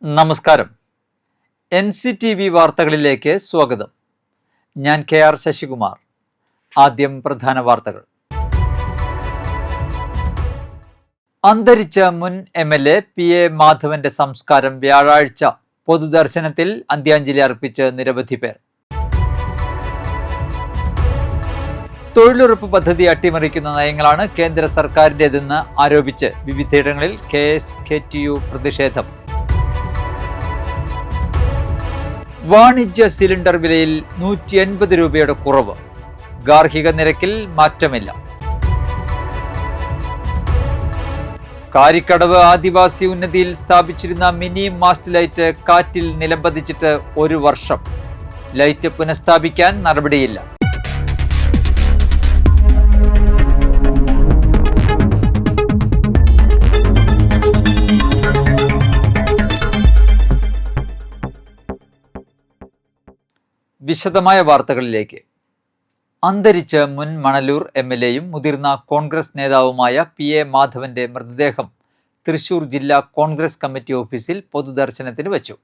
നമസ്കാരം. NCTV വാർത്തകളിലേക്ക് സ്വാഗതം. ഞാൻ KR ശശികുമാർ. ആദ്യം പ്രധാന വാർത്തകൾ. അന്തരിച്ച മുൻ MLA PA മാധവന്റെ സംസ്കാരം വ്യാഴാഴ്ച പൊതുദർശനത്തിൽ അന്ത്യാഞ്ജലി അർപ്പിച്ച് നിരവധി പേർ. തൊഴിലുറപ്പ് പദ്ധതി അട്ടിമറിക്കുന്ന നയങ്ങളാണ് കേന്ദ്ര സർക്കാരിൻ്റെതെന്ന് ആരോപിച്ച് വിവിധയിടങ്ങളിൽ KSKTU പ്രതിഷേധം. വാണിജ്യ സിലിണ്ടർ വിലയിൽ 180 രൂപയുടെ കുറവ്. ഗാർഹിക നിരക്കിൽ മാറ്റമില്ല. കാരിക്കടവ് ആദിവാസി ഉന്നതിയിൽ സ്ഥാപിച്ചിരുന്ന മിനി മാസ്റ്റ് ലൈറ്റ് കാറ്റിൽ നിലംപതിച്ചിട്ട് 1 വർഷം. ലൈറ്റ് പുനഃസ്ഥാപിക്കാൻ നടപടിയില്ല. വിശദമായ വാർത്തകളിലേക്ക്. അന്തരിച്ച മുൻ മണലൂർ MLAയും മുതിർന്ന കോൺഗ്രസ് നേതാവുമായ PA മാധവന്റെ മൃതദേഹം തൃശൂർ ജില്ലാ കോൺഗ്രസ് കമ്മിറ്റി ഓഫീസിൽ പൊതുദർശനത്തിന് വച്ചു.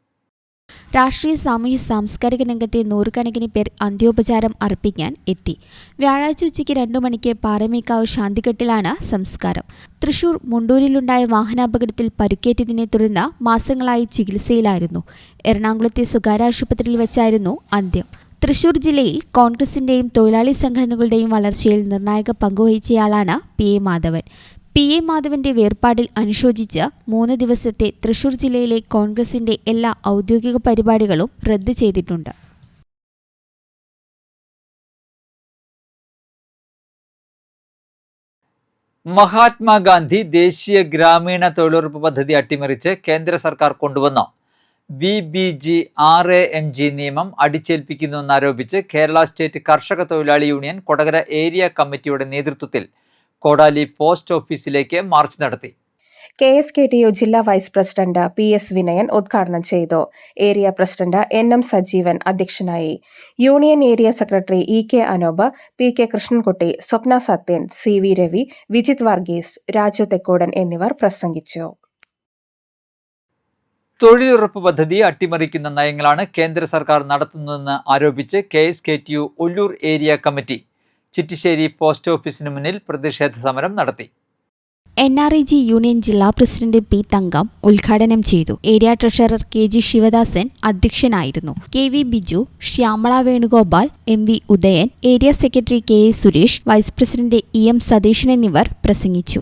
രാഷ്ട്രീയ സാമൂഹ്യ സാംസ്കാരിക രംഗത്തെ നൂറുകണക്കിന് പേർ അന്ത്യോപചാരം അർപ്പിക്കാൻ എത്തി. വ്യാഴാഴ്ച ഉച്ചയ്ക്ക് 2 മണിക്ക് പാറമേക്കാവ് ശാന്തിഘട്ടിലാണ് സംസ്കാരം. തൃശൂർ മുണ്ടൂരിലുണ്ടായ വാഹനാപകടത്തിൽ പരുക്കേറ്റതിനെ തുടർന്ന് മാസങ്ങളായി ചികിത്സയിലായിരുന്നു. എറണാകുളത്തെ സ്വകാര്യ ആശുപത്രിയിൽ വെച്ചായിരുന്നു അന്ത്യം. തൃശൂർ ജില്ലയിൽ കോൺഗ്രസിന്റെയും തൊഴിലാളി സംഘടനകളുടെയും വളർച്ചയിൽ നിർണായക പങ്കുവഹിച്ചയാളാണ് PA മാധവൻ. PA മാധവന്റെ വേർപാടിൽ അനുശോചിച്ച് 3 ദിവസത്തെ തൃശൂർ ജില്ലയിലെ കോൺഗ്രസിന്റെ എല്ലാ ഔദ്യോഗിക പരിപാടികളും റദ്ദു ചെയ്തിട്ടുണ്ട്. മഹാത്മാഗാന്ധി ദേശീയ ഗ്രാമീണ തൊഴിലുറപ്പ് പദ്ധതി അട്ടിമറിച്ച് കേന്ദ്ര സർക്കാർ കൊണ്ടുവന്ന VBG-RAMG നിയമം അടിച്ചേൽപ്പിക്കുന്നുവെന്നാരോപിച്ച് കേരള സ്റ്റേറ്റ് കർഷക തൊഴിലാളി യൂണിയൻ കൊടകര ഏരിയ കമ്മിറ്റിയുടെ നേതൃത്വത്തിൽ കോടാലി പോസ്റ്റ് ഓഫീസിലേക്ക് മാർച്ച് നടത്തി. KSKTU ജില്ലാ വൈസ് പ്രസിഡന്റ് PS വിനയൻ ഉദ്ഘാടനം ചെയ്തു. ഏരിയ പ്രസിഡന്റ് NM സജീവൻ അധ്യക്ഷനായി. Union area secretary EK Anoop, PK Krishnankutty, Swapna Sathyan, CV Ravi, Vijith Varghese, Raju Thekkodan എന്നിവർ പ്രസംഗിച്ചു. തൊഴിലുറപ്പ് പദ്ധതി അട്ടിമറിക്കുന്ന നയങ്ങളാണ് കേന്ദ്ര സർക്കാർ നടത്തുന്നതെന്ന് ആരോപിച്ച് KSKTU Ollur area committee Chittissery post ഓഫീസിന് മുന്നിൽ പ്രതിഷേധ സമരം നടത്തി. NREG യൂണിയൻ ജില്ലാ പ്രസിഡന്റ് P തങ്കം ഉദ്ഘാടനം ചെയ്തു. ഏരിയ ട്രഷറർ KG ശിവദാസൻ അധ്യക്ഷനായിരുന്നു. KV Biju, Shyamala Venugopal, MV Udayan, area secretary KA Suresh, vice president EM Satheesan എന്നിവർ പ്രസംഗിച്ചു.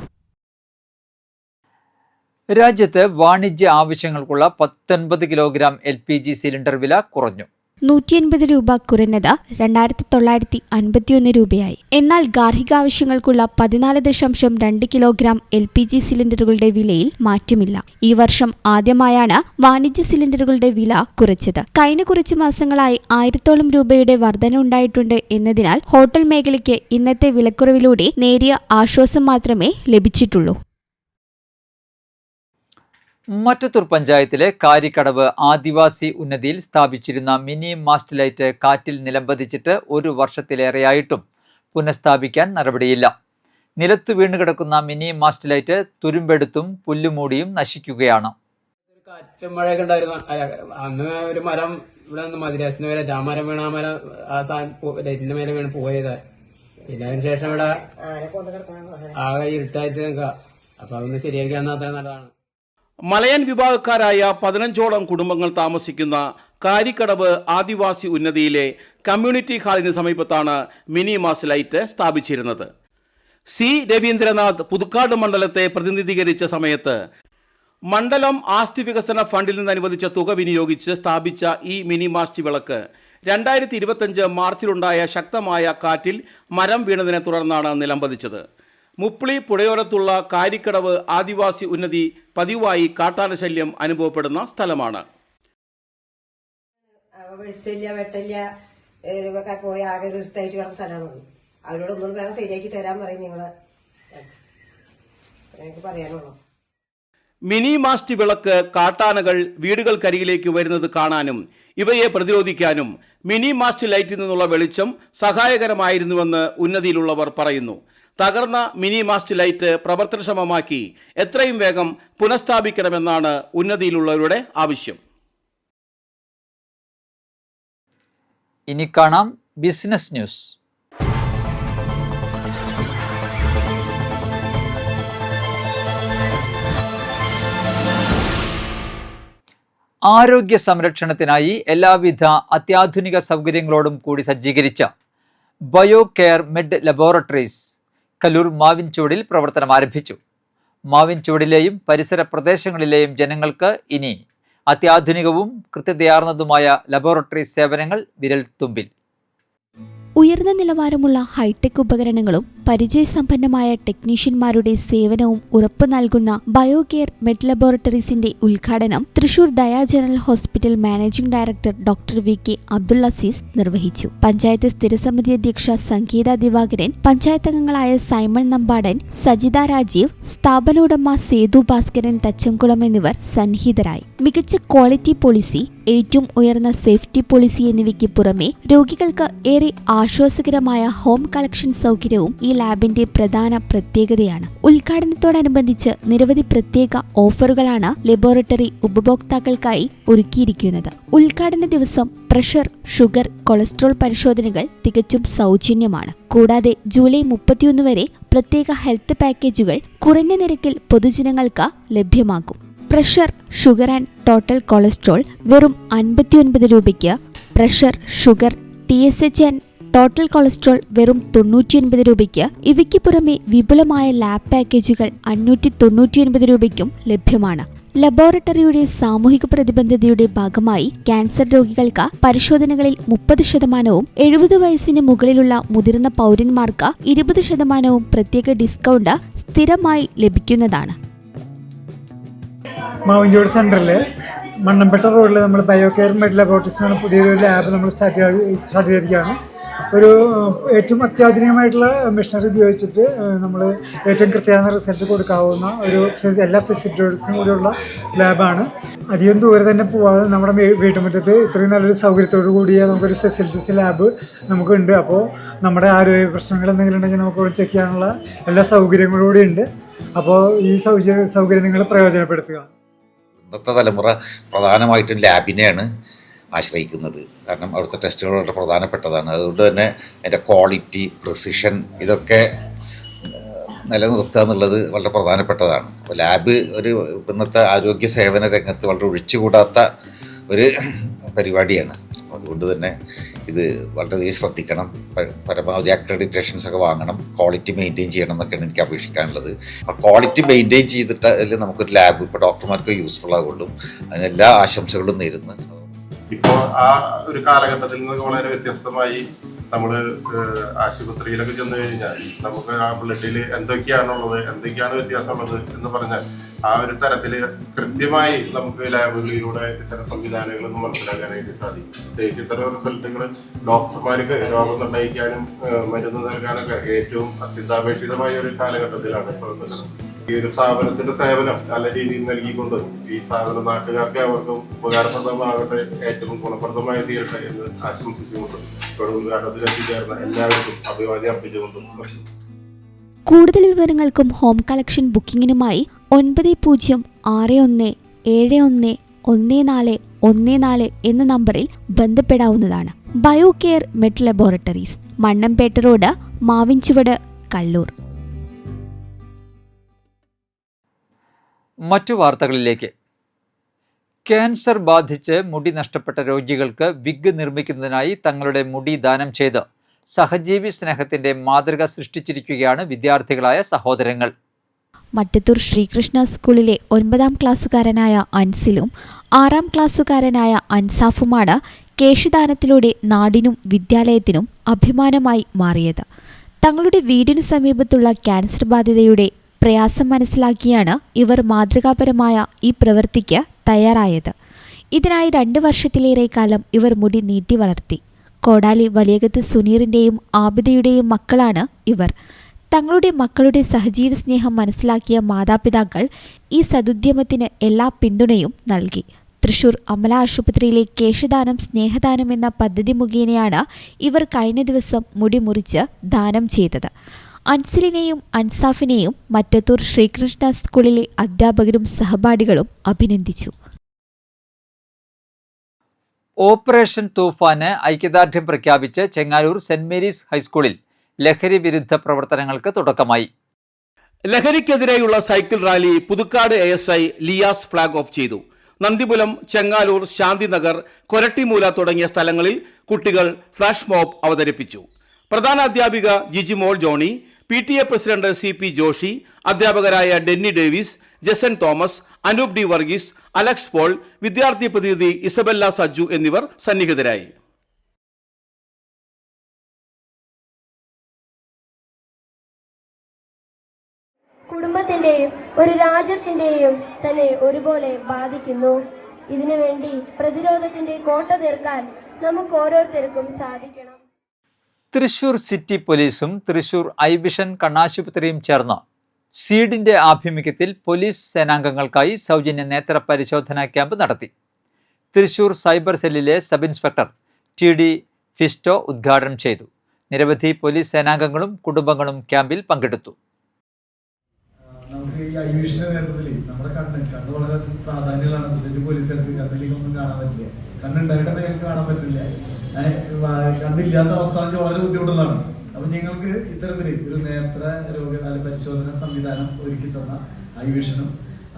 രാജ്യത്ത് വാണിജ്യ ആവശ്യങ്ങൾക്കുള്ള 19 കിലോഗ്രാം LPG സിലിണ്ടർ വില കുറഞ്ഞു. 180 രൂപ കുറഞ്ഞത് 2951 രൂപയായി. എന്നാൽ ഗാർഹികാവശ്യങ്ങൾക്കുള്ള 14.2 കിലോഗ്രാം LPG സിലിണ്ടറുകളുടെ വിലയിൽ മാറ്റമില്ല. ഈ വർഷം ആദ്യമായാണ് വാണിജ്യ സിലിണ്ടറുകളുടെ വില കുറച്ചത്. കഴിഞ്ഞ കുറച്ച് മാസങ്ങളായി 1000ഓളം രൂപയുടെ വർധന ഉണ്ടായിട്ടുണ്ട് എന്നതിനാൽ ഹോട്ടൽ മേഖലയ്ക്ക് ഇന്നത്തെ വിലക്കുറവിലൂടെ നേരിയ ആശ്വാസം മാത്രമേ ലഭിച്ചിട്ടുള്ളൂ. മറ്റത്തൂർ പഞ്ചായത്തിലെ കാരിക്കടവ് ആദിവാസി ഉന്നതിയിൽ സ്ഥാപിച്ചിരുന്ന മിനി മാസ്റ്റ് ലൈറ്റ് കാറ്റിൽ നിലംപതിച്ചിട്ട് 1 വർഷത്തിലേറെയായിട്ടും പുനഃസ്ഥാപിക്കാൻ നടപടിയില്ല. നിലത്തു വീണുകിടക്കുന്ന മിനി മാസ്റ്റ് ലൈറ്റ് തുരുമ്പെടുത്തും പുല്ലുമൂടിയും നശിക്കുകയാണ്. കാറ്റും മഴയൊക്കെ ഉണ്ടായിരുന്നു. അന്ന് ഒരു മരം ഇവിടെ നിന്ന് മതിരാസിന് വരെ മരം വീണ ആ മരം ലൈറ്റിന്റെ മേലെ വീണ് പോയത്. പിന്നെ അതിനുശേഷം ഇവിടെ ആകെ ഇരുട്ടായിട്ട് നിൽക്കുക. അപ്പൊ അതൊന്ന് ശരിയാക്കിയാൽ അത്ര നല്ലതാണ്. മലയൻ വിഭാഗക്കാരായ 15ഓളം കുടുംബങ്ങൾ താമസിക്കുന്ന കാരിക്കടവ് ആദിവാസി ഉന്നതിയിലെ കമ്മ്യൂണിറ്റി ഹാളിന് സമീപത്താണ് മിനി മാസ്റ്റ് ലൈറ്റ് സ്ഥാപിച്ചിരുന്നത്. C രവീന്ദ്രനാഥ് പുതുക്കാട് മണ്ഡലത്തെ പ്രതിനിധീകരിച്ച സമയത്ത് മണ്ഡലം ആസ്തി വികസന ഫണ്ടിൽ നിന്ന് അനുവദിച്ച തുക വിനിയോഗിച്ച് സ്ഥാപിച്ച ഈ മിനി മാസ്റ്റ് വിളക്ക് 2025 മാർച്ചിലുണ്ടായ ശക്തമായ കാറ്റിൽ മരം വീണതിനെ തുടർന്നാണ് നിലംപതിച്ചത്. മുപ്ലി പുഴയോരത്തുള്ള കാരിക്കടവ് ആദിവാസി ഉന്നതി പതിവായി കാട്ടാന ശല്യം അനുഭവപ്പെടുന്ന സ്ഥലമാണ്. വെളിച്ചില്ല വെട്ടില്ല പോയി ആകെ ഇരുട്ടായിട്ട് കിടന്ന സ്ഥലമാണ്. അവരോടൊന്നും വേറെ ശരിയാക്കി തരാൻ പറയും. നിങ്ങള് എനിക്ക് പറയാനുള്ളൂ. മിനി മാസ്റ്റ് വിളക്ക് കാട്ടാനകൾ വീടുകൾക്കരികിലേക്ക് വരുന്നത് കാണാനും ഇവയെ പ്രതിരോധിക്കാനും മിനി മാസ്റ്റ് ലൈറ്റിൽ നിന്നുള്ള വെളിച്ചം സഹായകരമായിരുന്നുവെന്ന് ഉന്നതിയിലുള്ളവർ പറയുന്നു. തകർന്ന മിനി മാസ്റ്റ് ലൈറ്റ് പ്രവർത്തനക്ഷമമാക്കി എത്രയും വേഗം പുനഃസ്ഥാപിക്കണമെന്നാണ് ഉന്നതിയിലുള്ളവരുടെ ആവശ്യം. ഇനി കാണാം ബിസിനസ് ന്യൂസ്. ആരോഗ്യ സംരക്ഷണത്തിനായി എല്ലാവിധ അത്യാധുനിക സൗകര്യങ്ങളോടും കൂടി സജ്ജീകരിച്ച ബയോ കെയർ മെഡ് ലബോറട്ടറീസ് കല്ലൂർ മാവിൻചുവടിൽ പ്രവർത്തനം ആരംഭിച്ചു. മാവിൻചുവടിലെയും പരിസര പ്രദേശങ്ങളിലെയും ജനങ്ങൾക്ക് ഇനി അത്യാധുനികവും കൃത്യതയാർന്നതുമായ ലബോറട്ടറി സേവനങ്ങൾ വിരൽത്തുമ്പിൽ. ഉയർന്ന നിലവാരമുള്ള ഹൈടെക് ഉപകരണങ്ങളും പരിചയസമ്പന്നമായ ടെക്നീഷ്യന്മാരുടെ സേവനവും ഉറപ്പു നൽകുന്ന ബയോ കെയർ മെഡ് ലബോറട്ടറീസിന്റെ ഉദ്ഘാടനം Thrissur Daya general hospital managing director doctor V K. Abdul Azeez നിർവഹിച്ചു. പഞ്ചായത്ത് സ്ഥിരസമിതി അധ്യക്ഷ സംഗീത ദിവാകരൻ, പഞ്ചായത്ത് അംഗങ്ങളായ സൈമൺ നമ്പാടൻ, സജിത രാജീവ്, സ്ഥാപനോടമ സേതു ഭാസ്കരൻ തച്ചംകുളം എന്നിവർ സന്നിഹിതരായി. മികച്ച ക്വാളിറ്റി പോളിസി, ഏറ്റവും ഉയർന്ന സേഫ്റ്റി പോളിസി എന്നിവയ്ക്ക് പുറമെ രോഗികൾക്ക് ഏറെ ആശ്വാസകരമായ ഹോം കളക്ഷൻ സൗകര്യവും ഈ ലാബിന്റെ പ്രധാന പ്രത്യേകതയാണ്. ഉദ്ഘാടനത്തോടനുബന്ധിച്ച് നിരവധി പ്രത്യേക ഓഫറുകളാണ് ലബോറട്ടറി ഉപഭോക്താക്കൾക്കായി ഒരുക്കിയിരിക്കുന്നത്. ഉദ്ഘാടന ദിവസം പ്രഷർ, ഷുഗർ, കൊളസ്ട്രോൾ പരിശോധനകൾ തികച്ചും സൗജന്യമാണ്. കൂടാതെ ജൂലൈ 31 വരെ പ്രത്യേക ഹെൽത്ത് പാക്കേജുകൾ കുറഞ്ഞ നിരക്കിൽ പൊതുജനങ്ങൾക്ക് ലഭ്യമാകും. Pressure, sugar and total cholesterol വെറും 59 രൂപയ്ക്ക്, pressure, sugar, TSH and total cholesterol വെറും 99 രൂപയ്ക്ക്. ഇവയ്ക്ക് പുറമെ വിപുലമായ ലാബ് പാക്കേജുകൾ 599 രൂപയ്ക്കും ലഭ്യമാണ്. ലബോറട്ടറിയുടെ സാമൂഹിക പ്രതിബദ്ധതയുടെ ഭാഗമായി ക്യാൻസർ രോഗികൾക്ക് പരിശോധനകളിൽ 30%, 70 വയസ്സിന് മുകളിലുള്ള മുതിർന്ന പൗരന്മാർക്ക് 20% പ്രത്യേക ഡിസ്കൗണ്ട് സ്ഥിരമായി ലഭിക്കുന്നതാണ്. മാവിൻചുവട് സെൻറ്ററിൽ മണ്ണമ്പേട്ട റോഡിൽ നമ്മൾ ബയോ കെയർ മെഡ് ലബോറട്ടറീസ് എന്ന പുതിയൊരു ലാബ് നമ്മൾ സ്റ്റാർട്ട് ചെയ്തിരിക്കുകയാണ്. ഒരു ഏറ്റവും അത്യാധുനികമായിട്ടുള്ള മെഷീനറി ഉപയോഗിച്ചിട്ട് നമ്മൾ ഏറ്റവും കൃത്യമായ റിസൾട്ട് കൊടുക്കാവുന്ന ഒരു എല്ലാ ഫെസിലിറ്റീസും കൂടിയുള്ള ലാബാണ്. അധികം ദൂരെ തന്നെ പോവാതെ നമ്മുടെ വീട്ടുമുറ്റത്ത് ഇത്രയും നല്ലൊരു സൗകര്യത്തോടു കൂടിയ നമുക്കൊരു ഫെസിലിറ്റീസ് ലാബ് നമുക്കുണ്ട്. അപ്പോൾ നമ്മുടെ ആരോഗ്യ പ്രശ്നങ്ങൾ എന്തെങ്കിലും ഉണ്ടെങ്കിൽ നമുക്ക് ചെക്ക് ചെയ്യാനുള്ള എല്ലാ സൗകര്യങ്ങളും കൂടി ഉണ്ട്. അപ്പോൾ ഈ സൗകര്യം നിങ്ങൾ പ്രയോജനപ്പെടുത്തുക. ഇന്നത്തെ തലമുറ പ്രധാനമായിട്ടും ലാബിനെയാണ് ആശ്രയിക്കുന്നത്. കാരണം അവിടുത്തെ ടെസ്റ്റുകൾ വളരെ പ്രധാനപ്പെട്ടതാണ്. അതുകൊണ്ട് തന്നെ അതിൻ്റെ ക്വാളിറ്റി, പ്രിസിഷൻ ഇതൊക്കെ നിലനിർത്തുക എന്നുള്ളത് വളരെ പ്രധാനപ്പെട്ടതാണ്. അപ്പോൾ ലാബ് ഒരു ഇന്നത്തെ ആരോഗ്യ സേവന രംഗത്ത് വളരെ ഒഴിച്ചുകൂടാത്ത ഒരു പരിപാടിയാണ്. അതുകൊണ്ട് തന്നെ ഇത് വളരെയധികം ശ്രദ്ധിക്കണം. പരമാവധി അക്രഡിറ്റേഷൻസ് ഒക്കെ വാങ്ങണം, ക്വാളിറ്റി മെയിൻറ്റെയിൻ ചെയ്യണം എന്നൊക്കെയാണ് എനിക്ക് അപേക്ഷിക്കാനുള്ളത്. ആ ക്വാളിറ്റി മെയിൻറ്റെയിൻ ചെയ്തിട്ട് നമുക്കൊരു ലാബ് ഇപ്പോൾ ഡോക്ടർമാർക്ക് യൂസ്ഫുൾ ആകുള്ളൂ. അതിന് എല്ലാ ആശംസകളും നേരുന്നു. ഇപ്പോൾ ആ ഒരു കാലഘട്ടത്തിൽ നിന്ന് വളരെ വ്യത്യസ്തമായി നമ്മൾ ആശുപത്രിയിലൊക്കെ ചെന്ന് കഴിഞ്ഞാൽ നമുക്ക് ആ ബ്ലഡിൽ എന്തൊക്കെയാണുള്ളത്, എന്തൊക്കെയാണ് വ്യത്യാസമുള്ളത് എന്ന് പറഞ്ഞാൽ ആ ഒരു തരത്തിൽ കൃത്യമായി നമുക്ക് ലാബുകളിലൂടെ ഇത്തരം സംവിധാനങ്ങളൊന്നും മനസ്സിലാക്കാനായിട്ട് സാധിക്കും. ഇത്തരം റിസൾട്ടുകൾ ഡോക്ടർമാർക്ക് രോഗം നിർണ്ണയിക്കാനും മരുന്ന് നൽകാനൊക്കെ ഏറ്റവും അത്യന്താപേക്ഷിതമായ ഒരു കാലഘട്ടത്തിലാണ് ഇപ്പോൾ. ഈ ഒരു സ്ഥാപനത്തിന്റെ സേവനം നല്ല രീതിയിൽ നൽകിക്കൊണ്ട് ഈ സ്ഥാപനം നാട്ടുകാർക്ക് അവർക്കും ഉപകാരപ്രദമാകട്ടെ, ഏറ്റവും ഗുണപ്രദമായി തീരട്ടെ എന്ന് ആശംസിച്ചുകൊണ്ട് ഉദ്ഘാടനത്തിൽ എത്തിച്ചേർന്ന എല്ലാവർക്കും അഭിവാദ്യം അർപ്പിച്ചുകൊണ്ടും. കൂടുതൽ വിവരങ്ങൾക്കും ഹോം കളക്ഷൻ ബുക്കിംഗിനുമായി 9061711414 എന്ന നമ്പറിൽ ബന്ധപ്പെടാവുന്നതാണ്. ബയോ കെയർ മെഡ് ലബോറട്ടറീസ്, മണ്ണമ്പേട്ട റോഡ്, മാവിൻചുവട്, കല്ലൂർ. മറ്റു വാർത്തകളിലേക്ക്. ക്യാൻസർ ബാധിച്ച് മുടി നഷ്ടപ്പെട്ട രോഗികൾക്ക് വിഗ് നിർമ്മിക്കുന്നതിനായി തങ്ങളുടെ മുടി ദാനം ചെയ്ത് സഹജീവി സ്നേഹത്തിന്റെ മാതൃക സൃഷ്ടിച്ചിരിക്കുകയാണ് വിദ്യാർത്ഥികളായ സഹോദരങ്ങൾ. മറ്റത്തൂർ ശ്രീകൃഷ്ണ സ്കൂളിലെ 9ാം ക്ലാസ്സുകാരനായ അൻസിലും 6ാം ക്ലാസ്സുകാരനായ അൻസാഫുമാണ് കേശദാനത്തിലൂടെ നാടിനും വിദ്യാലയത്തിനും അഭിമാനമായി മാറിയത്. തങ്ങളുടെ വീടിനു സമീപത്തുള്ള ക്യാൻസർ ബാധിതയുടെ പ്രയാസം മനസ്സിലാക്കിയാണ് ഇവർ മാതൃകാപരമായ ഈ പ്രവൃത്തിക്ക് തയ്യാറായത്. ഇതിനായി 2 വർഷത്തിലേറെ കാലം ഇവർ മുടി നീട്ടി വളർത്തി. കോടാലി വലിയകത്ത് സുനീറിൻ്റെയും ആബിദയുടെയും മക്കളാണ് ഇവർ. തങ്ങളുടെ മക്കളുടെ സഹജീവ സ്നേഹം മനസ്സിലാക്കിയ മാതാപിതാക്കൾ ഈ സദുദ്യമത്തിന് എല്ലാ പിന്തുണയും നൽകി. തൃശൂർ അമല ആശുപത്രിയിലെ കേശദാനം സ്നേഹദാനം എന്ന പദ്ധതി മുഖേനയാണ് ഇവർ കഴിഞ്ഞ ദിവസം മുടി മുറിച്ച് ദാനം ചെയ്തത്. അൻസിലിനെയും അൻസാഫിനെയും മറ്റത്തൂർ ശ്രീകൃഷ്ണ സ്കൂളിലെ അധ്യാപകരും സഹപാഠികളും അഭിനന്ദിച്ചു. ഓപ്പറേഷൻ തൂഫാന് ഐക്യദാർഢ്യം പ്രഖ്യാപിച്ച് ചെങ്ങാലൂർ സെന്റ് മേരീസ് ഹൈസ്കൂളിൽ ലഹരി വിരുദ്ധ പ്രവർത്തനങ്ങൾക്ക് തുടക്കമായി. ലഹരിക്കെതിരെയുള്ള cycle rally Puthukkad ASI Liyas flag off ചെയ്തു. നന്ദിപുലം, ചെങ്ങാലൂർ, ശാന്തിനഗർ, കൊരട്ടിമൂല തുടങ്ങിയ സ്ഥലങ്ങളിൽ കുട്ടികൾ ഫ്ലാഷ് മോബ് അവതരിപ്പിച്ചു. പ്രധാന അധ്യാപിക Jijimol Johny, PTA president CP Joshy, അധ്യാപകരായ Denny Davis, Jesan Thomas, Anoop D Varghese, Alex Paul, വിദ്യാർത്ഥി പ്രതിനിധി ഇസബെല്ല സജ്ജു എന്നിവർ സന്നിഹിതരായി. കുടുംബത്തിൻ്റെയും ഒരു രാജ്യത്തിൻ്റെയും തന്നെ ഒരുപോലെ ബാധിക്കുന്നു. ഇതിനുവേണ്ടി പ്രതിരോധത്തിൻ്റെ കോട്ട തീർക്കാൻ നമുക്ക് ഓരോരുത്തർക്കും സാധിക്കണം. തൃശൂർ സിറ്റി പോലീസും തൃശൂർ ഐ വിഷൻ കണ്ണാശുപത്രിയും ചേർന്ന് സീഡിന്റെ ആഭിമുഖ്യത്തിൽ പോലീസ് സേനാംഗങ്ങൾക്കായി സൗജന്യ നേത്ര പരിശോധനാ ക്യാമ്പ് നടത്തി. തൃശൂർ സൈബർ സെല്ലിലെ സബ് ഇൻസ്പെക്ടർ TD ഫിസ്റ്റോ ഉദ്ഘാടനം ചെയ്തു. നിരവധി പോലീസ് സേനാംഗങ്ങളും കുടുംബങ്ങളും ക്യാമ്പിൽ പങ്കെടുത്തു. നമുക്ക് ഈ ഐ വിഷന്റെ നേതൃത്വത്തിൽ നമ്മുടെ കണ്ണ് വളരെ പ്രാധാന്യമുള്ളതാണ്. പ്രത്യേകിച്ച് പോലീസുകാർക്ക് കണ്ണിലേക്കൊന്നും കാണാൻ പറ്റില്ല. കണ്ണുണ്ടായിട്ട് നിങ്ങൾക്ക് കാണാൻ പറ്റില്ല. കണ്ണില്ലാത്ത അവസ്ഥ വളരെ ബുദ്ധിമുട്ടുള്ളതാണ്. അപ്പൊ നിങ്ങൾക്ക് ഇത്തരത്തിൽ ഒരു നേത്ര രോഗ പരിശോധന സംവിധാനം ഒരുക്കി തന്ന ഐ വിഷനും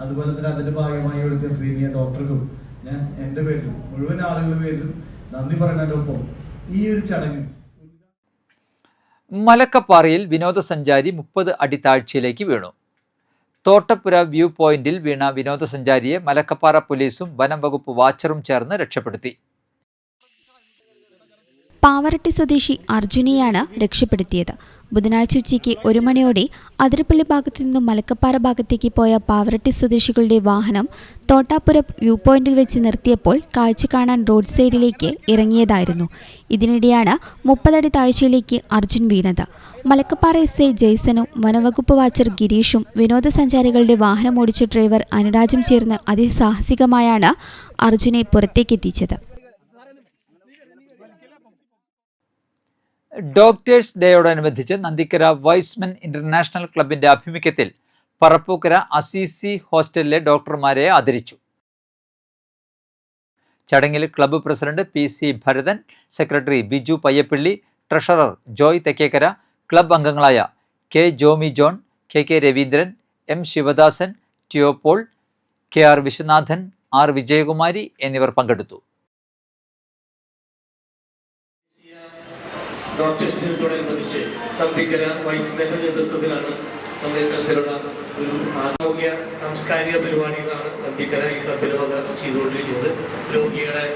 അതുപോലെ തന്നെ അതിന്റെ ഭാഗമായി ഇവിടുത്തെ ശ്രീനിയ ഡോക്ടർക്കും ഞാൻ എന്റെ പേരിലും മുഴുവൻ ആളുകളുടെ പേരിലും നന്ദി പറയുന്നതിനൊപ്പം ഈ ഒരു ചടങ്ങ് മലക്കപ്പാറയിൽ വിനോദസഞ്ചാരി 30 അടി താഴ്ചയിലേക്ക് വീണു. തോട്ടപ്പുര വ്യൂ പോയിന്റിൽ വീണ വിനോദസഞ്ചാരിയെ മലക്കപ്പാറ പോലീസും വനം വകുപ്പ് വാച്ചറും ചേർന്ന് രക്ഷപ്പെടുത്തി. പാവറട്ടി സ്വദേശി അർജുനെയാണ് രക്ഷപ്പെടുത്തിയത്. ബുധനാഴ്ച ഉച്ചയ്ക്ക് 1 മണിയോടെ അതിരപ്പള്ളി ഭാഗത്തു നിന്നും മലക്കപ്പാറ ഭാഗത്തേക്ക് പോയ പാവറട്ടി സ്വദേശികളുടെ വാഹനം തോട്ടാപ്പുര വ്യൂ പോയിന്റിൽ വെച്ച് നിർത്തിയപ്പോൾ കാഴ്ച കാണാൻ റോഡ് സൈഡിലേക്ക് ഇറങ്ങിയതായിരുന്നു. ഇതിനിടെയാണ് 30 അടി താഴ്ചയിലേക്ക് അർജുൻ വീണത്. മലക്കപ്പാറ SI ജെയ്സനും വനവകുപ്പ് വാച്ചർ ഗിരീഷും വിനോദസഞ്ചാരികളുടെ വാഹനം ഓടിച്ച ഡ്രൈവർ അനുരാജും ചേർന്ന് അതിസാഹസികമായാണ് അർജുനെ പുറത്തേക്കെത്തിച്ചത്. ഡോക്ടേഴ്സ് ഡേയോടനുബന്ധിച്ച് നന്ദിക്കര വൈസ്മെൻ ഇന്റർനാഷണൽ ക്ലബിന്റെ ആഭിമുഖ്യത്തിൽ പറപ്പൂക്കര അസീസി ഹോസ്റ്റലിലെ ഡോക്ടർമാരെ ആദരിച്ചു. ചടങ്ങിൽ club president PC Bharathan, secretary Biju Payyappilly, treasurer Joy Thekkekara, club അംഗങ്ങളായ K Jomy John, KK Raveendran, M Sivadasan, Theo Paul, KR Viswanathan, R Vijayakumari എന്നിവർ പങ്കെടുത്തു. ഡോക്ടേഴ്സ് ദിനത്തോടനുബന്ധിച്ച് നന്ദിക്കര വൈസ്മെന്റെ നേതൃത്വത്തിലാണ് നമ്മുടെ ഇത്തരത്തിലുള്ള ഒരു ആരോഗ്യ സാംസ്കാരിക പരിപാടികളാണ് നന്ദിക്കര ഈ ക്ലബിൽ ചെയ്തുകൊണ്ടിരിക്കുന്നത്. രോഗികളെ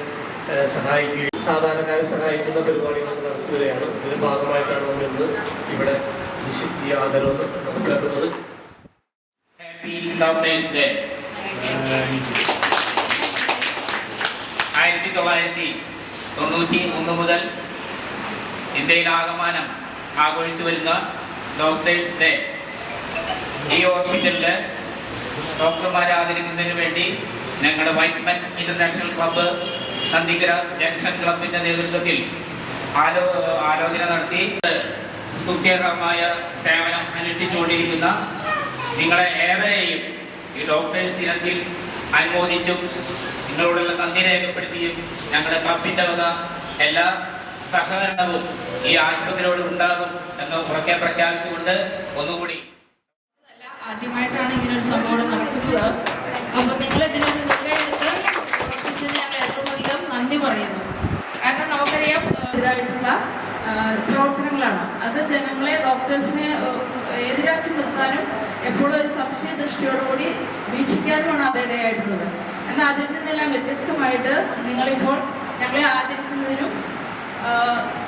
സഹായിക്കുകയും സാധാരണക്കാരെ സഹായിക്കുന്ന പരിപാടികൾ നടത്തുകയാണ്. ഇതിന്റെ ഭാഗമായിട്ടാണ് നമ്മൾ ഇന്ന് ഇവിടെ ഈ ആദരവ് നടക്കുന്നത്. Happy doctors day. 1991 മുതൽ ഇന്ത്യയിലാകമാനം ആഘോഷിച്ചു വരുന്ന ഡോക്ടേഴ്സ് ഡേ ഈ ഹോസ്പിറ്റലിൽ ഡോക്ടർമാരെ ആദരിക്കുന്നതിന് വേണ്ടി ഞങ്ങളുടെ wise men international club Nandikkara junction ക്ലബിന്റെ നേതൃത്വത്തിൽ ആലോചന നടത്തി സ്തുത്യർഹമായ സേവനം അനുഷ്ഠിച്ചുകൊണ്ടിരിക്കുന്ന നിങ്ങളെ ഏവരെയും ഈ ഡോക്ടേഴ്സ് ദിനത്തിൽ അനുമോദിച്ചും നിങ്ങളോടുള്ള നന്ദി രേഖപ്പെടുത്തിയും ഞങ്ങളുടെ ക്ലബിന്റെ വക എല്ലാ സഹകരണവും ഈ ആശുപത്രിയോട് ഉണ്ടാകും എന്ന് ഉറക്കെ പ്രഖ്യാപിച്ചുകൊണ്ട് ഒന്നുകൂടി ആദ്യമായിട്ടാണ് ഇങ്ങനൊരു സംഭവം നടക്കുന്നത്. അപ്പോൾ നിങ്ങൾ ഇതിനൊരു മുൻകൈയെടുത്ത് ഞങ്ങൾ ഏറ്റവും അധികം നന്ദി പറയുന്നു. കാരണം നമുക്കറിയാം എതിരായിട്ടുള്ള പ്രവർത്തനങ്ങളാണ് അത് ജനങ്ങളെ ഡോക്ടേഴ്സിനെ എതിരാക്കി നിർത്താനും എപ്പോഴും ഒരു സംശയ ദൃഷ്ടിയോടുകൂടി വീക്ഷിക്കാനുമാണ് അതിടയായിട്ടുള്ളത്. എന്നാൽ അതിൽ നിന്നെല്ലാം വ്യത്യസ്തമായിട്ട് നിങ്ങളിപ്പോൾ ഞങ്ങളെ ആദരിക്കുന്നതിനും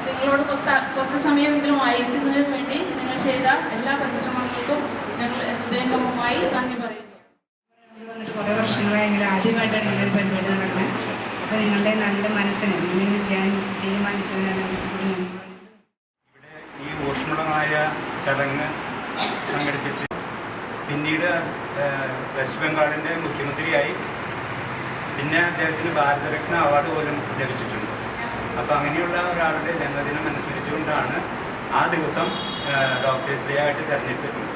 നിങ്ങളോട് കുറച്ച് സമയമെങ്കിലും ആയിരിക്കുന്നതിനും വേണ്ടി നിങ്ങൾ ചെയ്ത എല്ലാ പരിശ്രമങ്ങൾക്കും ഞങ്ങൾ ഹൃദയംഗമമായി നന്ദി പറയുകയാണ്. കുറേ വർഷങ്ങളായെങ്കിലും ആദ്യമായിട്ടാണ് ഇങ്ങനൊരു പരിപാടി നടക്കുന്നത്. അപ്പോൾ നിങ്ങളുടെ നല്ല മനസ്സിന് ഇങ്ങനെ ചെയ്യാൻ തീരുമാനിച്ചതിനാണ് ഇവിടെ ഈ ഊഷ്മളമായ ചടങ്ങ് സംഘടിപ്പിച്ച് പിന്നീട് വെസ്റ്റ് ബംഗാളിൻ്റെ മുഖ്യമന്ത്രിയായി പിന്നെ അദ്ദേഹത്തിന് ഭാരതരത്ന അവാർഡ് പോലും ലഭിച്ചിട്ടുണ്ട്. അപ്പോൾ അങ്ങനെയുള്ള ഒരാളുടെ ജന്മദിനം അനുസ്മരിച്ചുകൊണ്ടാണ് ആ ദിവസം ഡോക്ടേഴ്സ് ഡേ ആയിട്ട് തിരഞ്ഞെടുത്തിട്ടുണ്ട്.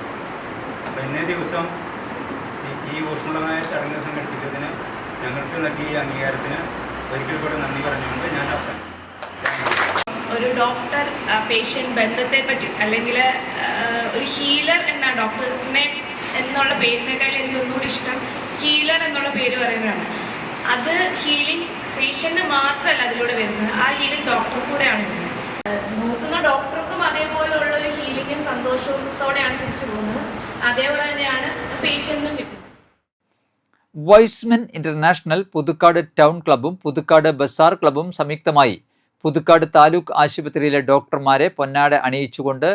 അപ്പോൾ ഇന്നേ ദിവസം ഈ ഊഷ്മളമായ ചടങ്ങ് സംഘടിപ്പിച്ചതിന് ഞങ്ങൾക്ക് നൽകിയ അംഗീകാരത്തിന് ഒരിക്കൽ കൂടെ നന്ദി പറഞ്ഞുകൊണ്ട് ഞാൻ അവസാനിക്കും. ഒരു ഡോക്ടർ പേഷ്യൻ്റ് ബന്ധത്തെ പറ്റി അല്ലെങ്കിൽ ഒരു ഹീലർ എന്ന ഡോക്ടറിനെ എന്നുള്ള പേരിനേക്കാൾ എനിക്ക് ഒന്നുകൂടി ഇഷ്ടം ഹീലർ എന്നുള്ള പേര് പറയുന്നതാണ്. അത് ഹീലിംഗ് പേഷ്യൻ്റ് മാത്രമല്ല അതിലൂടെ വരുന്നത്, ആ ഹീലിംഗ് ഡോക്ടർ കൂടെയാണ് വരുന്നത്. നോക്കുന്ന ഡോക്ടർക്കും അതേപോലെയുള്ള ഒരു ഹീലിംഗും സന്തോഷത്തോടെയാണ് തിരിച്ചു പോകുന്നത്. അതേപോലെ തന്നെയാണ് പേഷ്യൻറ്റിനും കിട്ടുന്നത്. വൈസ്മെൻ ഇന്റർനാഷണൽ പുതുക്കാട് ടൗൺ ക്ലബ്ബും പുതുക്കാട് ബസാർ ക്ലബ്ബും സംയുക്തമായി പുതുക്കാട് താലൂക്ക് ആശുപത്രിയിലെ ഡോക്ടർമാരെ പൊന്നാട അണിയിച്ചുകൊണ്ട്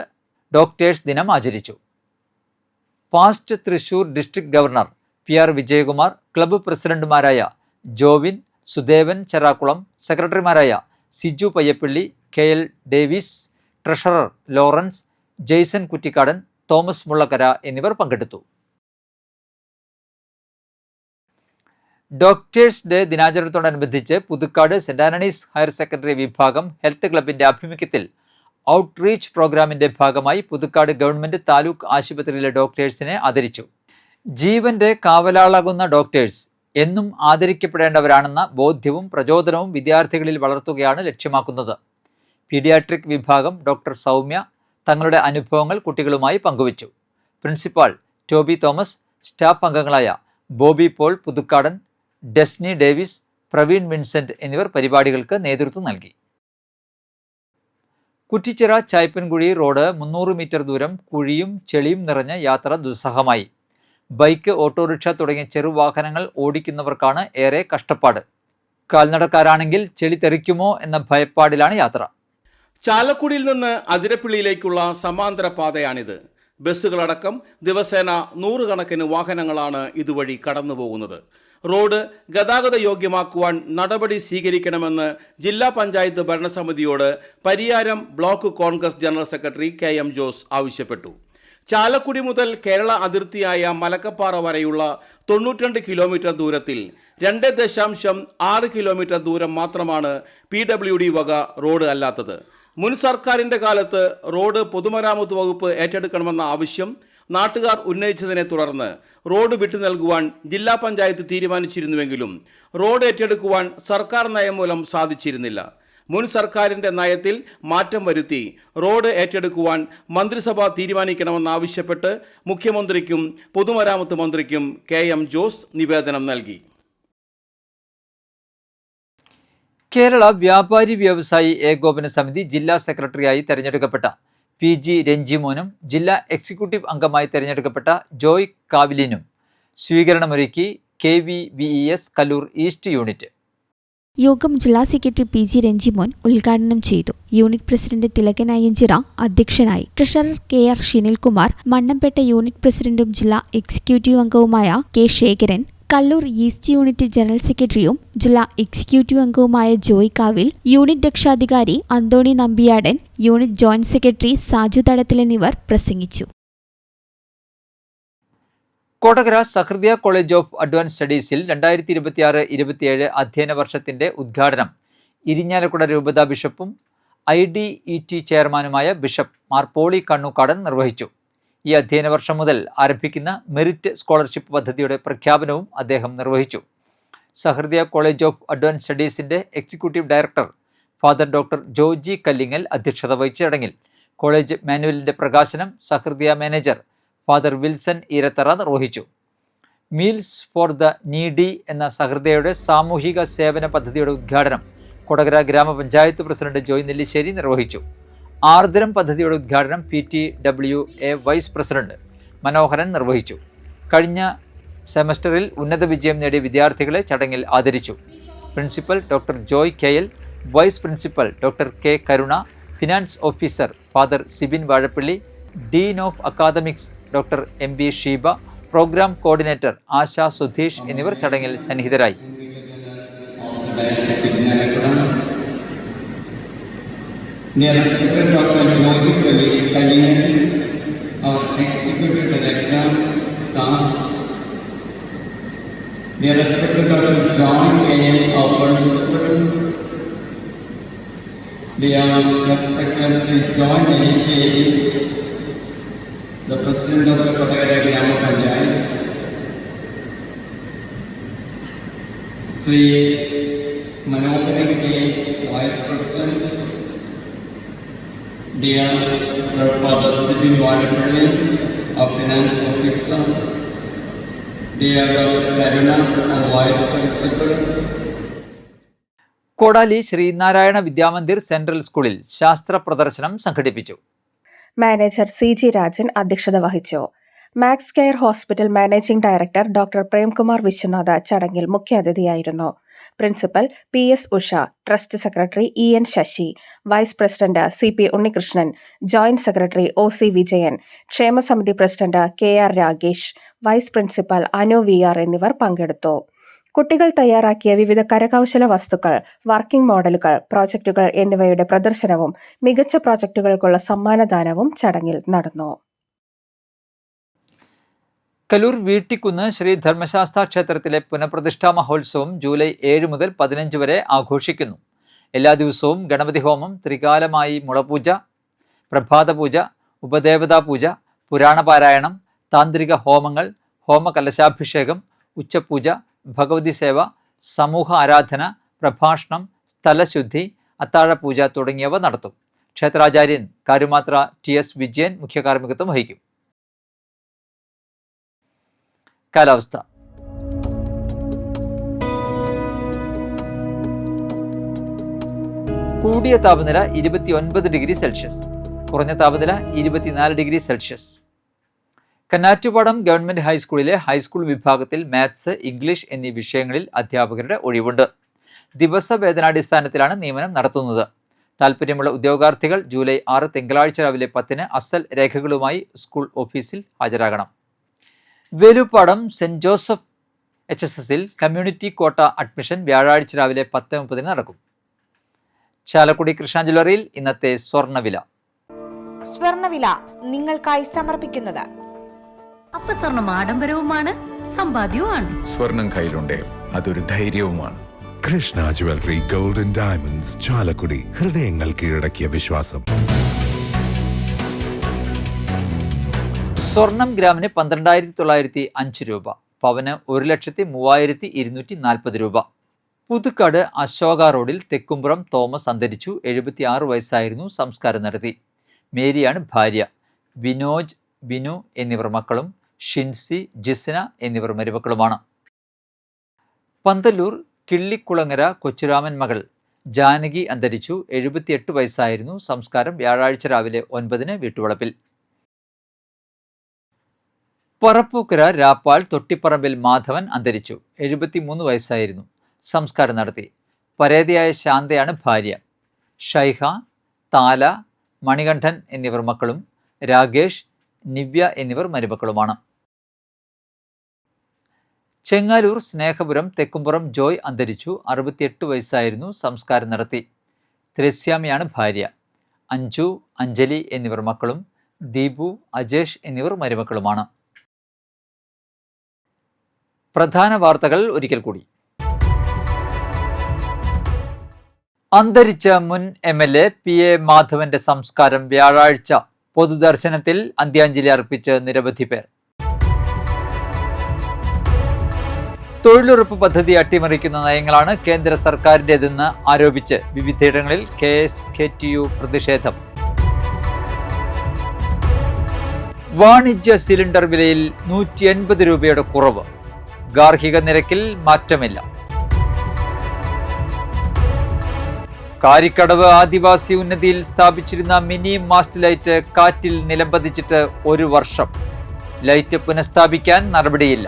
ഡോക്ടേഴ്സ് ദിനം ആചരിച്ചു. Past Thrissur district governor PR Vijayakumar, club പ്രസിഡന്റുമാരായ ജോവിൻ, സുദേവൻ ചെറാക്കുളം, സെക്രട്ടറിമാരായ Siju Payyappilly, KL Davis, treasurer Lawrence, Jaison Kuttikkadan, Thomas Mullakkara എന്നിവർ പങ്കെടുത്തു. ഡോക്ടേഴ്സ് ഡേ ദിനാചരണത്തോടനുബന്ധിച്ച് Puthukkad Saint Antony's higher secondary വിഭാഗം ഹെൽത്ത് ക്ലബിന്റെ ആഭിമുഖ്യത്തിൽ ഔട്ട്റീച്ച് പ്രോഗ്രാമിന്റെ ഭാഗമായി പുതുക്കാട് ഗവൺമെന്റ് താലൂക്ക് ആശുപത്രിയിലെ ഡോക്ടേഴ്സിനെ ആദരിച്ചു. ജീവന്റെ കാവലാളാകുന്ന ഡോക്ടേഴ്സ് എന്നും ആദരിക്കപ്പെടേണ്ടവരാണെന്ന ബോധ്യവും പ്രചോദനവും വിദ്യാർത്ഥികളിൽ വളർത്തുകയാണ് ലക്ഷ്യമാക്കുന്നത്. പീഡിയാട്രിക് വിഭാഗം ഡോക്ടർ സൗമ്യ തങ്ങളുടെ അനുഭവങ്ങൾ കുട്ടികളുമായി പങ്കുവച്ചു. പ്രിൻസിപ്പാൾ ടോബി തോമസ്, സ്റ്റാഫ് അംഗങ്ങളായ Bobby Paul Puthukkadan, Desny Davis, Praveen Vincent എന്നിവർ പരിപാടികൾക്ക് നേതൃത്വം നൽകി. കുറ്റിച്ചിറ ചായ്പൻകുഴി റോഡ് 300 മീറ്റർ ദൂരം കുഴിയും ചെളിയും നിറഞ്ഞ യാത്ര ദുസ്സഹമായി. ബൈക്ക്, ഓട്ടോറിക്ഷ തുടങ്ങിയ ചെറുവാഹനങ്ങൾ ഓടിക്കുന്നവർക്കാണ് ഏറെ കഷ്ടപ്പാട്. കാൽനടക്കാരാണെങ്കിൽ ചെളി തെറിക്കുമോ എന്ന ഭയപ്പാടിലാണ് യാത്ര. ചാലക്കുടിയിൽ നിന്ന് അതിരപ്പിള്ളിയിലേക്കുള്ള സമാന്തര പാതയാണിത്. ബസ്സുകളടക്കം ദിവസേന 100 കണക്കിന് വാഹനങ്ങളാണ് ഇതുവഴി കടന്നു പോകുന്നത്. റോഡ് ഗതാഗത യോഗ്യമാക്കുവാൻ നടപടി സ്വീകരിക്കണമെന്ന് ജില്ലാ പഞ്ചായത്ത് ഭരണസമിതിയോട് Pariyaram block Congress general secretary KM Jose ആവശ്യപ്പെട്ടു. ചാലക്കുടി മുതൽ കേരള അതിർത്തിയായ മലക്കപ്പാറ വരെയുള്ള 92 കിലോമീറ്റർ ദൂരത്തിൽ 2.6 കിലോമീറ്റർ ദൂരം മാത്രമാണ് PWD വക റോഡ് അല്ലാത്തത്. മുൻ സർക്കാരിൻ്റെ കാലത്ത് റോഡ് പൊതുമരാമത്ത് വകുപ്പ് ഏറ്റെടുക്കണമെന്ന ആവശ്യം നാട്ടുകാർ ഉന്നയിച്ചതിനെ തുടർന്ന് റോഡ് വിട്ടു നൽകുവാൻ ജില്ലാ പഞ്ചായത്ത് തീരുമാനിച്ചിരുന്നുവെങ്കിലും റോഡ് ഏറ്റെടുക്കുവാൻ സർക്കാർ നയം മൂലം സാധിച്ചിരുന്നില്ല. മുൻ സർക്കാരിൻ്റെ നയത്തിൽ മാറ്റം വരുത്തി റോഡ് ഏറ്റെടുക്കുവാൻ മന്ത്രിസഭ തീരുമാനിക്കണമെന്നാവശ്യപ്പെട്ട് മുഖ്യമന്ത്രിക്കും പൊതുമരാമത്ത് മന്ത്രിക്കും KM ജോസ് നിവേദനം നൽകി. കേരള വ്യാപാരി വ്യവസായി ഏകോപന സമിതി ജില്ലാ സെക്രട്ടറിയായി തെരഞ്ഞെടുക്കപ്പെട്ട PG രഞ്ജിമോനും ജില്ലാ എക്സിക്യൂട്ടീവ് അംഗമായി തെരഞ്ഞെടുക്കപ്പെട്ട ജോയ് കാവിലിനും സ്വീകരണമൊരുക്കി KVVES കല്ലൂർ ഈസ്റ്റ് യൂണിറ്റ്. യോഗം ജില്ലാ സെക്രട്ടറി PG രഞ്ജിമോൻ ഉദ്ഘാടനം ചെയ്തു. യൂണിറ്റ് പ്രസിഡന്റ് തിലകൻ അയ്യഞ്ചിറ അധ്യക്ഷനായി. Treasurer KR Shinilkumar, Mannampetta unit പ്രസിഡന്റും ജില്ലാ എക്സിക്യൂട്ടീവ് അംഗവുമായ K Sekharan, Kallur East unit general സെക്രട്ടറിയും ജില്ലാ എക്സിക്യൂട്ടീവ് അംഗവുമായ ജോയ് കാവിൽ, യൂണിറ്റ് രക്ഷാധികാരി Anthoni Nambiadan, unit joint secretary Saju Thadathil എന്നിവർ പ്രസംഗിച്ചു. Kodakara Sahridaya College of Advance സ്റ്റഡീസിൽ 2026-27 അധ്യയന വർഷത്തിന്റെ ഉദ്ഘാടനം ഇരിഞ്ഞാലക്കുട രൂപതാ ബിഷപ്പും IDET ചെയർമാനുമായ ബിഷപ്പ് മാർ പോളി കണ്ണൂക്കാടൻ നിർവഹിച്ചു. ഈ അധ്യയന വർഷം മുതൽ ആരംഭിക്കുന്ന മെറിറ്റ് സ്കോളർഷിപ്പ് പദ്ധതിയുടെ പ്രഖ്യാപനവും അദ്ദേഹം നിർവഹിച്ചു. സഹൃദയ കോളേജ് ഓഫ് അഡ്വാൻസ് സ്റ്റഡീസിന്റെ executive director father doctor Joji Kallingal അധ്യക്ഷത വഹിച്ച ചടങ്ങിൽ കോളേജ് മാനുവലിന്റെ പ്രകാശനം Sahridaya manager father Wilson Eerathara നിർവഹിച്ചു. മീൽസ് ഫോർ ദ നീഡി എന്ന സഹൃദയയുടെ സാമൂഹിക സേവന പദ്ധതിയുടെ ഉദ്ഘാടനം കൊടകര ഗ്രാമപഞ്ചായത്ത് പ്രസിഡന്റ് ജോയ് നെല്ലിശ്ശേരി നിർവഹിച്ചു. ആർദ്രം പദ്ധതിയുടെ ഉദ്ഘാടനം PTWA വൈസ് പ്രസിഡന്റ് മനോഹരൻ നിർവഹിച്ചു. കഴിഞ്ഞ സെമസ്റ്ററിൽ ഉന്നത വിജയം നേടിയ വിദ്യാർത്ഥികളെ ചടങ്ങിൽ ആദരിച്ചു. Principal doctor Joy KL, vice principal doctor K Karuna, finance officer father Sibin Vazhappally, dean of academics doctor MB Sheeba, programme coordinator Asha Sudheesh എന്നിവർ ചടങ്ങിൽ സന്നിഹിതരായി. Dear respected Dr. George Kallingan, our Executive Director, staff. Dear respected Dr. John K. our Principal. Dear respected Sri Joint Initiative, the President of the Kottagara Grama Panchayat, Sri Manoharan K, Vice President, dear Father Sibin Vadapalli, our Finance Officer, dear Dr. Karuna, our Vice Principal. കോടാലി Sreenarayana Vidyamandir central സ്കൂളിൽ ശാസ്ത്ര പ്രദർശനം സംഘടിപ്പിച്ചു. Manager CG Rajan അധ്യക്ഷത വഹിച്ചു. Max Care hospital managing director doctor Premkumar Viswanath ചടങ്ങിൽ മുഖ്യാതിഥിയായിരുന്നു. Principal PS Usha, trust secretary EN Sasi, vice president CP Unnikrishnan, joint secretary OC Vijayan, ക്ഷേമസമിതി president KR Ragesh, vice principal Anu VR എന്നിവർ പങ്കെടുത്തു. കുട്ടികൾ തയ്യാറാക്കിയ വിവിധ കരകൗശല വസ്തുക്കൾ, വർക്കിംഗ് മോഡലുകൾ, പ്രോജക്റ്റുകൾ എന്നിവയുടെ പ്രദർശനവും മികച്ച പ്രോജക്റ്റുകൾക്കുള്ള സമ്മാനദാനവും ചടങ്ങിൽ നടന്നു. കലൂർ വീട്ടിക്കുന്ന് ശ്രീ ധർമ്മശാസ്ത്ര ക്ഷേത്രത്തിലെ പുനഃപ്രതിഷ്ഠാ മഹോത്സവം ജൂലൈ 7 മുതൽ 15 വരെ ആഘോഷിക്കുന്നു. എല്ലാ ദിവസവും ഗണപതി ഹോമം, ത്രികാലമായി മുളപൂജ, പ്രഭാതപൂജ, ഉപദേവതാ പൂജ, പുരാണപാരായണം, താന്ത്രിക ഹോമങ്ങൾ, ഹോമകലശാഭിഷേകം, ഉച്ചപൂജ, ഭഗവതി സേവ, സമൂഹ ആരാധന, പ്രഭാഷണം, സ്ഥലശുദ്ധി, അത്താഴപൂജ തുടങ്ങിയവ നടത്തും. ക്ഷേത്രാചാര്യൻ കാരുമാത്ര TS വിജയൻ മുഖ്യകാർമ്മികത്വം വഹിക്കും. കാലാവസ്ഥ. കൂടിയ താപനില 29 ഡിഗ്രി സെൽഷ്യസ്, കുറഞ്ഞ താപനില 24 ഡിഗ്രി സെൽഷ്യസ്. കന്നാറ്റുപാടം ഗവൺമെന്റ് ഹൈസ്കൂളിലെ ഹൈസ്കൂൾ വിഭാഗത്തിൽ മാത്സ്, ഇംഗ്ലീഷ് എന്നീ വിഷയങ്ങളിൽ അധ്യാപകരുടെ ഒഴിവുണ്ട്. ദിവസവേതനാടിസ്ഥാനത്തിലാണ് നിയമനം നടത്തുന്നത്. താൽപ്പര്യമുള്ള ഉദ്യോഗാർത്ഥികൾ ജൂലൈ 6 തിങ്കളാഴ്ച രാവിലെ 10 അസൽ രേഖകളുമായി സ്കൂൾ ഓഫീസിൽ ഹാജരാകണം. വേലുപ്പാടം സെന്റ് ജോസഫ് HSSൽ കമ്മ്യൂണിറ്റി കോട്ട അഡ്മിഷൻ വ്യാഴാഴ്ച രാവിലെ 10:30 നടക്കും. ചാലക്കുടി കൃഷ്ണ ജ്വല്ലറിയിൽ ഇന്നത്തെ സ്വർണ്ണവില നിങ്ങൾക്കായി സമർപ്പിക്കുന്നത് അപ്പസ്വർണം ആഡംബരവുമാണ്, സമ്പാദ്യവുമാണ്. സ്വർണം കയ്യിലുണ്ടേ അതൊരു ധൈര്യവുമാണ്. Krishna jewellery golden diamonds, Chalakudy. ഹൃദയങ്ങൾ കീഴടക്കിയ വിശ്വാസം. സ്വർണം ഗ്രാമിന് 12,905 രൂപ, പവന് 1,03,240 രൂപ. പുതുക്കാട് അശോക റോഡിൽ തെക്കുംപുറം തോമസ് അന്തരിച്ചു. 76 വയസ്സായിരുന്നു. സംസ്കാരം നടത്തി. മേരിയാണ് ഭാര്യ. വിനോജ്, ബിനു എന്നിവർ മക്കളും, ഷിൻസി, ജിസ്ന എന്നിവർ മരുമക്കളുമാണ്. പന്തല്ലൂർ കിള്ളിക്കുളങ്ങര കൊച്ചുരാമൻ മകൾ ജാനകി അന്തരിച്ചു. 78 വയസ്സായിരുന്നു. സംസ്കാരം വ്യാഴാഴ്ച രാവിലെ 9 വീട്ടുവളപ്പിൽ. പറപ്പൂക്കര രാപ്പാൽ തൊട്ടിപ്പറമ്പിൽ മാധവൻ അന്തരിച്ചു. 73 വയസ്സായിരുന്നു. സംസ്കാരം നടത്തി. പരേതയായ ശാന്തയാണ് ഭാര്യ. ഷൈഹ, താല, മണികണ്ഠൻ എന്നിവർ മക്കളും, രാകേഷ്, നിവ്യ എന്നിവർ മരുമക്കളുമാണ്. ചെങ്ങാലൂർ സ്നേഹപുരം തെക്കുംപുറം ജോയ് അന്തരിച്ചു. 68 വയസ്സായിരുന്നു. സംസ്കാരം നടത്തി. ത്രേസ്യാമിയാണ് ഭാര്യ. അഞ്ജു, അഞ്ജലി എന്നിവർ മക്കളും, ദീപു, അജേഷ് എന്നിവർ മരുമക്കളുമാണ്. പ്രധാന വാർത്തകൾ ഒരിക്കൽ കൂടി. അന്തരിച്ച മുൻ MLA PA മാധവന്റെ സംസ്കാരം വ്യാഴാഴ്ച. പൊതുദർശനത്തിൽ അന്ത്യാഞ്ജലി അർപ്പിച്ച് നിരവധി പേർ. തൊഴിലുറപ്പ് പദ്ധതി അട്ടിമറിക്കുന്ന നയങ്ങളാണ് കേന്ദ്ര സർക്കാരിൻ്റെതെന്ന് ആരോപിച്ച് വിവിധയിടങ്ങളിൽ KSKTU പ്രതിഷേധം. വാണിജ്യ സിലിണ്ടർ വിലയിൽ 180 രൂപയുടെ കുറവ്. ഗാർഹിക നിരക്കിൽ മാറ്റമില്ല. കാരിക്കടവ് ആദിവാസി ഉന്നതിയിൽ സ്ഥാപിച്ചിരുന്ന മിനി മാസ്റ്റ് ലൈറ്റ് കാറ്റിൽ നിലംപതിച്ചിട്ട് 1 വർഷം. ലൈറ്റ് പുനഃസ്ഥാപിക്കാൻ നടപടിയില്ല.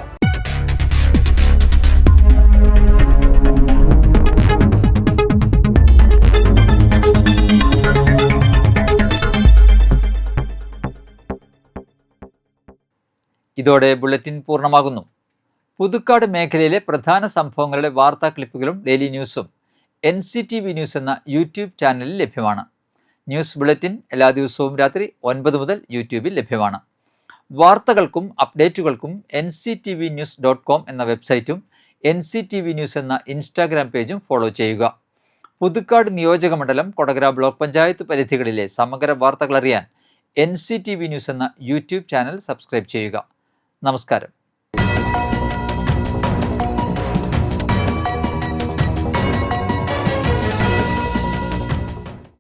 ഇതോടെ ബുള്ളറ്റിൻ പൂർണ്ണമാകുന്നു. പുതുക്കാട് മേഖലയിലെ പ്രധാന സംഭവങ്ങളുടെ വാർത്താ ക്ലിപ്പുകളും ഡെയിലി ന്യൂസും NCTV ന്യൂസ് എന്ന യൂട്യൂബ് ചാനലിൽ ലഭ്യമാണ്. ന്യൂസ് ബുള്ളറ്റിൻ എല്ലാ ദിവസവും രാത്രി 9 മുതൽ യൂട്യൂബിൽ ലഭ്യമാണ്. വാർത്തകൾക്കും അപ്ഡേറ്റുകൾക്കും nctvnews.com എന്ന വെബ്സൈറ്റും NCTV ന്യൂസ് എന്ന ഇൻസ്റ്റാഗ്രാം പേജും ഫോളോ ചെയ്യുക. പുതുക്കാട് നിയോജകമണ്ഡലം, കൊടകര ബ്ലോക്ക് പഞ്ചായത്ത് പരിധികളിലെ സമഗ്ര വാർത്തകൾ അറിയാൻ NCTV ന്യൂസ് എന്ന യൂട്യൂബ് ചാനൽ സബ്സ്ക്രൈബ് ചെയ്യുക. നമസ്കാരം.